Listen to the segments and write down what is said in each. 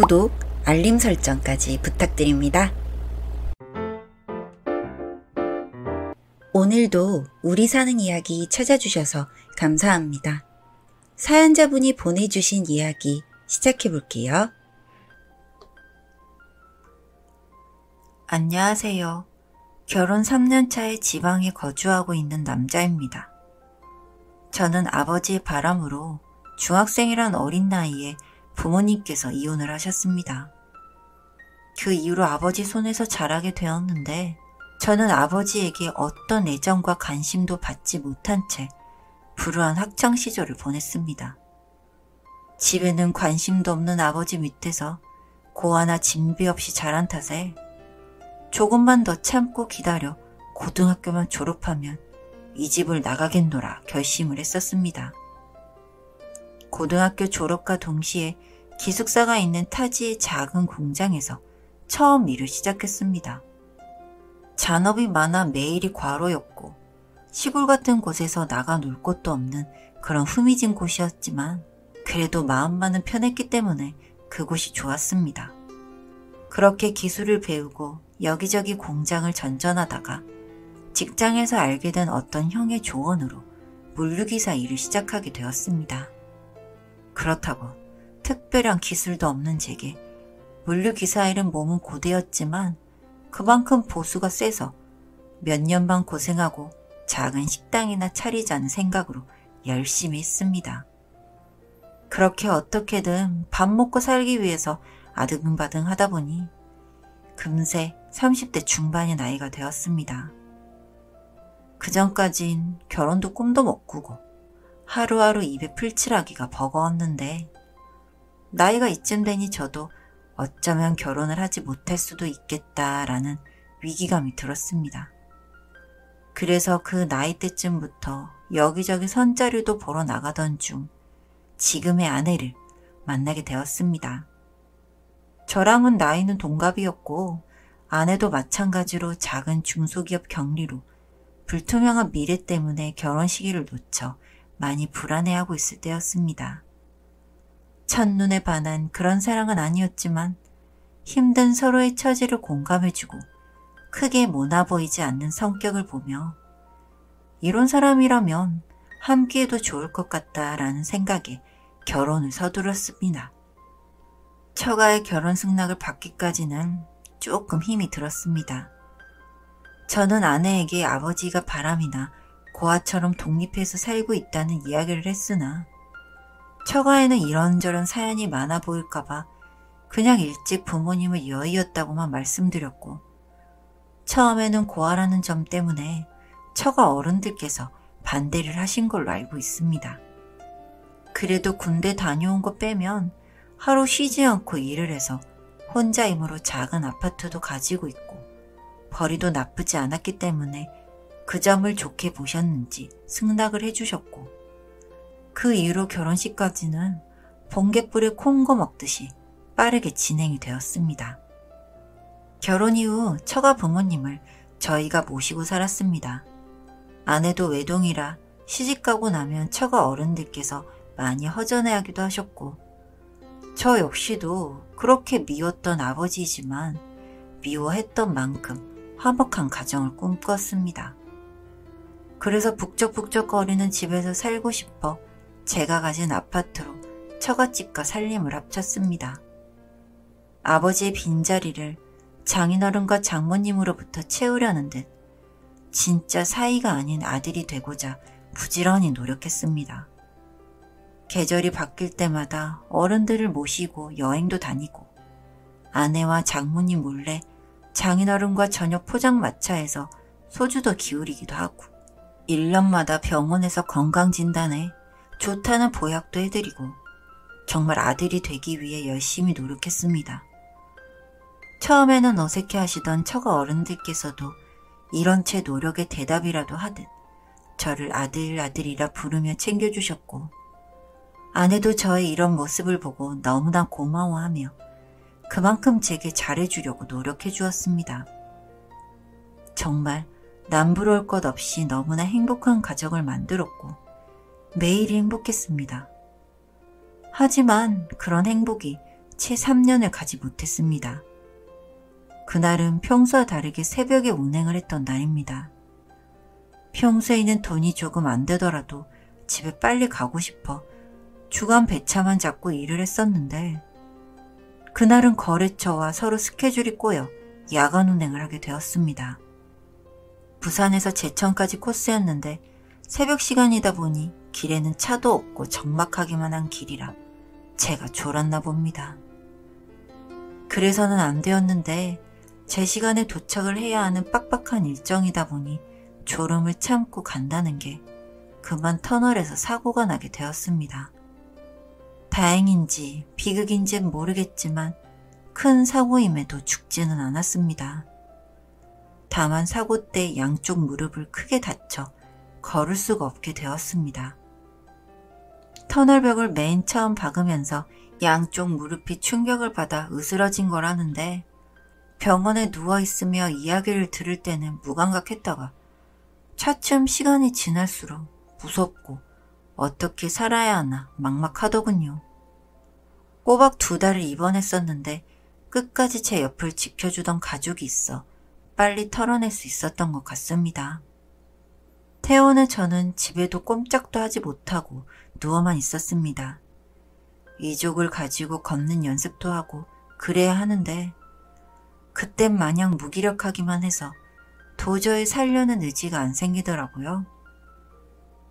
구독, 알림 설정까지 부탁드립니다. 오늘도 우리 사는 이야기 찾아주셔서 감사합니다. 사연자분이 보내주신 이야기 시작해볼게요. 안녕하세요. 결혼 3년차에 지방에 거주하고 있는 남자입니다. 저는 아버지의 바람으로 중학생이란 어린 나이에 부모님께서 이혼을 하셨습니다. 그 이후로 아버지 손에서 자라게 되었는데 저는 아버지에게 어떤 애정과 관심도 받지 못한 채 불우한 학창 시절을 보냈습니다. 집에는 관심도 없는 아버지 밑에서 고아나 진비 없이 자란 탓에 조금만 더 참고 기다려 고등학교만 졸업하면 이 집을 나가겠노라 결심을 했었습니다. 고등학교 졸업과 동시에 기숙사가 있는 타지의 작은 공장에서 처음 일을 시작했습니다. 잔업이 많아 매일이 과로였고 시골 같은 곳에서 나가 놀 곳도 없는 그런 흐미진 곳이었지만 그래도 마음만은 편했기 때문에 그곳이 좋았습니다. 그렇게 기술을 배우고 여기저기 공장을 전전하다가 직장에서 알게 된 어떤 형의 조언으로 물류기사 일을 시작하게 되었습니다. 그렇다고 특별한 기술도 없는 제게 물류기사 일은 몸은 고되었지만 그만큼 보수가 세서 몇 년만 고생하고 작은 식당이나 차리자는 생각으로 열심히 했습니다. 그렇게 어떻게든 밥 먹고 살기 위해서 아등바등 하다 보니 금세 30대 중반의 나이가 되었습니다. 그전까진 결혼도 꿈도 못 꾸고 하루하루 입에 풀칠하기가 버거웠는데 나이가 이쯤 되니 저도 어쩌면 결혼을 하지 못할 수도 있겠다라는 위기감이 들었습니다. 그래서 그 나이 때쯤부터 여기저기 선자류도 보러 나가던 중 지금의 아내를 만나게 되었습니다. 저랑은 나이는 동갑이었고 아내도 마찬가지로 작은 중소기업 경리로 불투명한 미래 때문에 결혼 시기를 놓쳐 많이 불안해하고 있을 때였습니다. 첫눈에 반한 그런 사랑은 아니었지만 힘든 서로의 처지를 공감해주고 크게 모나 보이지 않는 성격을 보며 이런 사람이라면 함께해도 좋을 것 같다라는 생각에 결혼을 서두렀습니다. 처가의 결혼 승낙을 받기까지는 조금 힘이 들었습니다. 저는 아내에게 아버지가 바람이나 고아처럼 독립해서 살고 있다는 이야기를 했으나 처가에는 이런저런 사연이 많아 보일까봐 그냥 일찍 부모님을 여의었다고만 말씀드렸고 처음에는 고아라는 점 때문에 처가 어른들께서 반대를 하신 걸로 알고 있습니다. 그래도 군대 다녀온 거 빼면 하루 쉬지 않고 일을 해서 혼자 힘으로 작은 아파트도 가지고 있고 벌이도 나쁘지 않았기 때문에 그 점을 좋게 보셨는지 승낙을 해주셨고 그 이후로 결혼식까지는 번갯불에 콩고 먹듯이 빠르게 진행이 되었습니다. 결혼 이후 처가 부모님을 저희가 모시고 살았습니다. 아내도 외동이라 시집가고 나면 처가 어른들께서 많이 허전해하기도 하셨고 저 역시도 그렇게 미웠던 아버지이지만 미워했던 만큼 화목한 가정을 꿈꿨습니다. 그래서 북적북적거리는 집에서 살고 싶어 제가 가진 아파트로 처갓집과 살림을 합쳤습니다. 아버지의 빈자리를 장인어른과 장모님으로부터 채우려는 듯 진짜 사이가 아닌 아들이 되고자 부지런히 노력했습니다. 계절이 바뀔 때마다 어른들을 모시고 여행도 다니고 아내와 장모님 몰래 장인어른과 저녁 포장마차에서 소주도 기울이기도 하고 1년마다 병원에서 건강진단에 좋다는 보약도 해드리고 정말 아들이 되기 위해 열심히 노력했습니다. 처음에는 어색해하시던 처가 어른들께서도 이런 제 노력의 대답이라도 하듯 저를 아들이라 부르며 챙겨주셨고 아내도 저의 이런 모습을 보고 너무나 고마워하며 그만큼 제게 잘해주려고 노력해 주었습니다. 정말 남부러울 것 없이 너무나 행복한 가정을 만들었고 매일이 행복했습니다. 하지만 그런 행복이 채 3년을 가지 못했습니다. 그날은 평소와 다르게 새벽에 운행을 했던 날입니다. 평소에는 돈이 조금 안 되더라도 집에 빨리 가고 싶어 주간 배차만 잡고 일을 했었는데 그날은 거래처와 서로 스케줄이 꼬여 야간 운행을 하게 되었습니다. 부산에서 제천까지 코스였는데 새벽 시간이다 보니 길에는 차도 없고 적막하기만 한 길이라 제가 졸았나 봅니다. 그래서는 안 되었는데 제 시간에 도착을 해야 하는 빡빡한 일정이다 보니 졸음을 참고 간다는 게 그만 터널에서 사고가 나게 되었습니다. 다행인지 비극인지는 모르겠지만 큰 사고임에도 죽지는 않았습니다. 다만 사고 때 양쪽 무릎을 크게 다쳐 걸을 수가 없게 되었습니다. 터널벽을 맨 처음 박으면서 양쪽 무릎이 충격을 받아 으스러진 거라는데 병원에 누워있으며 이야기를 들을 때는 무감각했다가 차츰 시간이 지날수록 무섭고 어떻게 살아야 하나 막막하더군요. 꼬박 2달을 입원했었는데 끝까지 제 옆을 지켜주던 가족이 있어 빨리 털어낼 수 있었던 것 같습니다. 퇴원 후 저는 집에도 꼼짝도 하지 못하고 누워만 있었습니다. 이족을 가지고 걷는 연습도 하고 그래야 하는데 그땐 마냥 무기력하기만 해서 도저히 살려는 의지가 안 생기더라고요.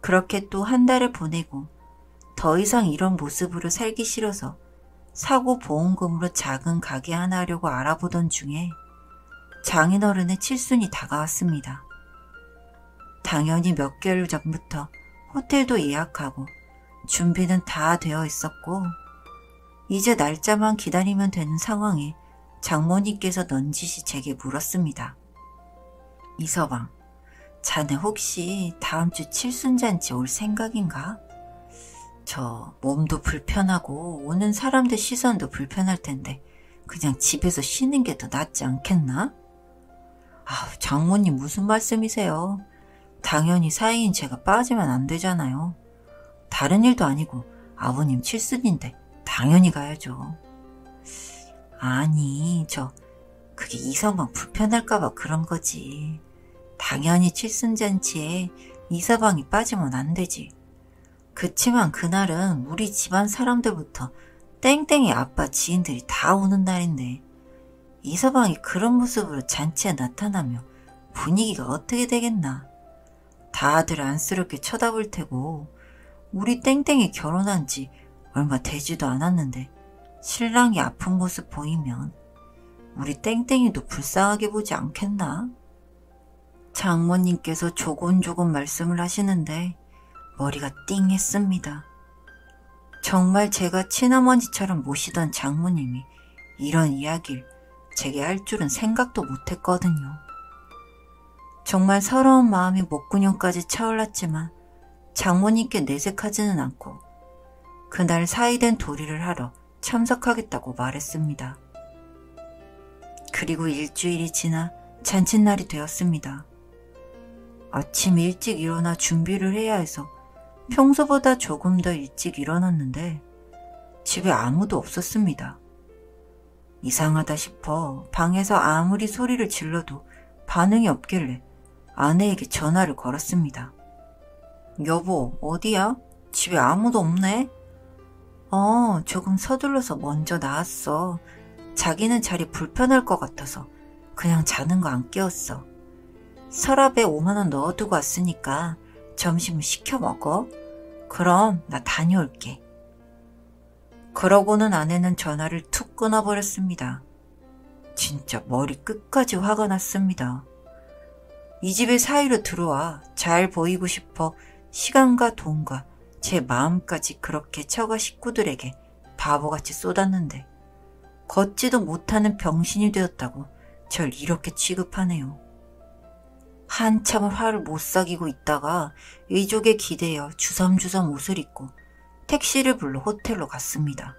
그렇게 또 1달을 보내고 더 이상 이런 모습으로 살기 싫어서 사고 보험금으로 작은 가게 하나 하려고 알아보던 중에 장인어른의 칠순이 다가왔습니다. 당연히 몇 개월 전부터 호텔도 예약하고 준비는 다 되어 있었고 이제 날짜만 기다리면 되는 상황에 장모님께서 넌지시 제게 물었습니다. 이서방, 자네 혹시 다음 주 칠순잔치 올 생각인가? 저 몸도 불편하고 오는 사람들 시선도 불편할 텐데 그냥 집에서 쉬는 게 더 낫지 않겠나? 아우, 장모님 무슨 말씀이세요? 당연히 사이인 제가 빠지면 안 되잖아요. 다른 일도 아니고 아버님 칠순인데 당연히 가야죠. 아니, 그게 이서방 불편할까봐 그런 거지. 당연히 칠순잔치에 이서방이 빠지면 안 되지. 그치만 그날은 우리 집안 사람들부터 땡땡이 아빠 지인들이 다 오는 날인데 이서방이 그런 모습으로 잔치에 나타나면 분위기가 어떻게 되겠나. 다들 안쓰럽게 쳐다볼 테고 우리 땡땡이 결혼한 지 얼마 되지도 않았는데 신랑이 아픈 모습 보이면 우리 땡땡이도 불쌍하게 보지 않겠나? 장모님께서 조곤조곤 말씀을 하시는데 머리가 띵했습니다. 정말 제가 친어머니처럼 모시던 장모님이 이런 이야기를 제게 할 줄은 생각도 못했거든요. 정말 서러운 마음이 목구녕까지 차올랐지만 장모님께 내색하지는 않고 그날 사이된 도리를 하러 참석하겠다고 말했습니다. 그리고 일주일이 지나 잔칫날이 되었습니다. 아침 일찍 일어나 준비를 해야 해서 평소보다 조금 더 일찍 일어났는데 집에 아무도 없었습니다. 이상하다 싶어 방에서 아무리 소리를 질러도 반응이 없길래 아내에게 전화를 걸었습니다. 여보, 어디야? 집에 아무도 없네? 조금 서둘러서 먼저 나왔어. 자기는 자리 불편할 것 같아서 그냥 자는 거 안 깨웠어. 서랍에 5만 원 넣어두고 왔으니까 점심을 시켜 먹어. 그럼 나 다녀올게. 그러고는 아내는 전화를 툭 끊어버렸습니다. 진짜 머리 끝까지 화가 났습니다. 이 집에 사이로 들어와 잘 보이고 싶어 시간과 돈과 제 마음까지 그렇게 처가 식구들에게 바보같이 쏟았는데 걷지도 못하는 병신이 되었다고 절 이렇게 취급하네요. 한참을 화를 못 삭이고 있다가 의족에 기대어 주섬주섬 옷을 입고 택시를 불러 호텔로 갔습니다.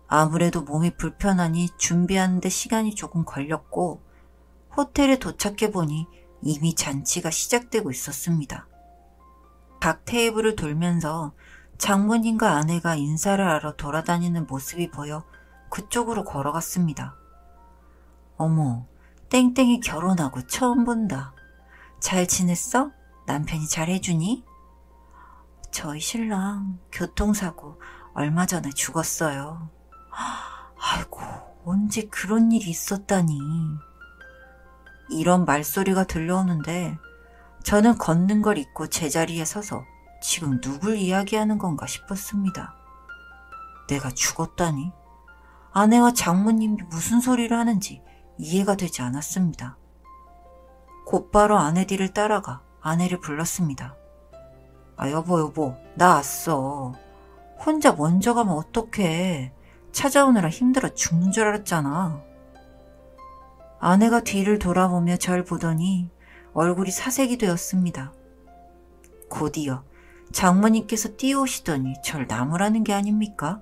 아무래도 몸이 불편하니 준비하는데 시간이 조금 걸렸고 호텔에 도착해보니 이미 잔치가 시작되고 있었습니다. 각 테이블을 돌면서 장모님과 아내가 인사를 하러 돌아다니는 모습이 보여 그쪽으로 걸어갔습니다. 어머, 땡땡이 결혼하고 처음 본다. 잘 지냈어? 남편이 잘해주니? 저희 신랑 교통사고 얼마 전에 죽었어요. 아이고, 언제 그런 일이 있었다니. 이런 말소리가 들려오는데 저는 걷는 걸 잊고 제자리에 서서 지금 누굴 이야기하는 건가 싶었습니다. 내가 죽었다니? 아내와 장모님이 무슨 소리를 하는지 이해가 되지 않았습니다. 곧바로 아내 뒤를 따라가 아내를 불렀습니다. 아, 여보, 나 왔어. 혼자 먼저 가면 어떡해. 찾아오느라 힘들어 죽는 줄 알았잖아. 아내가 뒤를 돌아보며 절 보더니 얼굴이 사색이 되었습니다. 곧이어 장모님께서 뛰어오시더니 절 나무라는 게 아닙니까?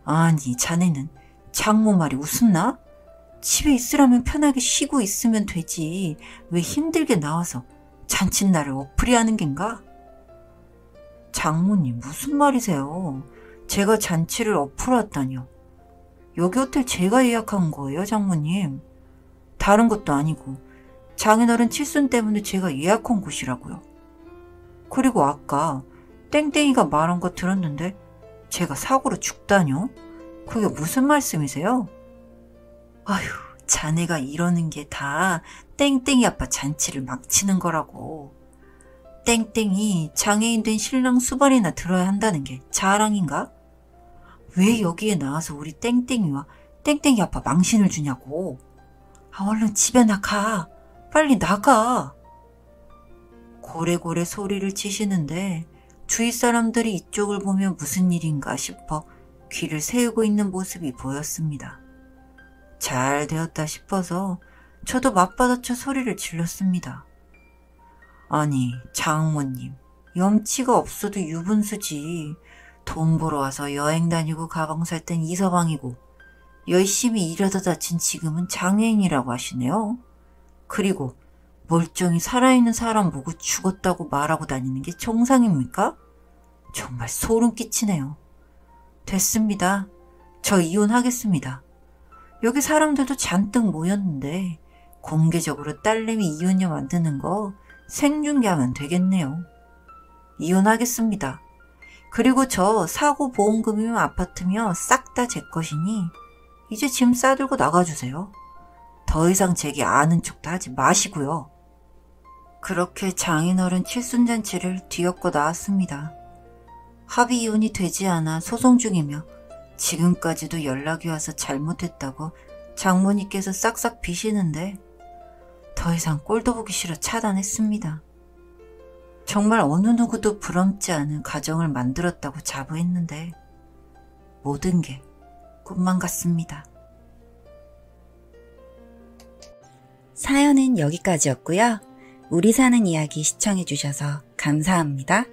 아니, 자네는 장모 말이 웃었나? 집에 있으라면 편하게 쉬고 있으면 되지. 왜 힘들게 나와서 잔칫날을 엎으리하는 겐가? 장모님, 무슨 말이세요? 제가 잔치를 엎으러 왔다뇨. 여기 호텔 제가 예약한 거예요, 장모님. 다른 것도 아니고 장인어른 칠순 때문에 제가 예약한 곳이라고요. 그리고 아까 땡땡이가 말한 거 들었는데 제가 사고로 죽다뇨? 그게 무슨 말씀이세요? 아휴, 자네가 이러는 게 다 땡땡이 아빠 잔치를 망치는 거라고. 땡땡이 장애인 된 신랑 수발이나 들어야 한다는 게 자랑인가? 왜 여기에 나와서 우리 땡땡이와 땡땡이 아빠 망신을 주냐고. 아, 얼른 집에 나가. 빨리 나가. 고래고래 소리를 치시는데 주위 사람들이 이쪽을 보며 무슨 일인가 싶어 귀를 세우고 있는 모습이 보였습니다. 잘 되었다 싶어서 저도 맞받아쳐 소리를 질렀습니다. 아니, 장모님, 염치가 없어도 유분수지. 돈 벌어 와서 여행 다니고 가방 살 땐 이서방이고 열심히 일하다 다친 지금은 장애인이라고 하시네요. 그리고 멀쩡히 살아있는 사람 보고 죽었다고 말하고 다니는 게 정상입니까? 정말 소름 끼치네요. 됐습니다. 저 이혼하겠습니다. 여기 사람들도 잔뜩 모였는데 공개적으로 딸내미 이혼녀 만드는 거 생중계하면 되겠네요. 이혼하겠습니다. 그리고 저 사고 보험금이며 아파트며 싹 다 제 것이니 이제 짐 싸들고 나가주세요. 더 이상 제게 아는 척도 하지 마시고요. 그렇게 장인어른 칠순잔치를 뒤엎고 나왔습니다. 합의 이혼이 되지 않아 소송 중이며 지금까지도 연락이 와서 잘못했다고 장모님께서 싹싹 비시는데 더 이상 꼴도 보기 싫어 차단했습니다. 정말 어느 누구도 부럽지 않은 가정을 만들었다고 자부했는데 모든 게 꿈만 같습니다. 사연은 여기까지였고요. 우리 사는 이야기 시청해주셔서 감사합니다.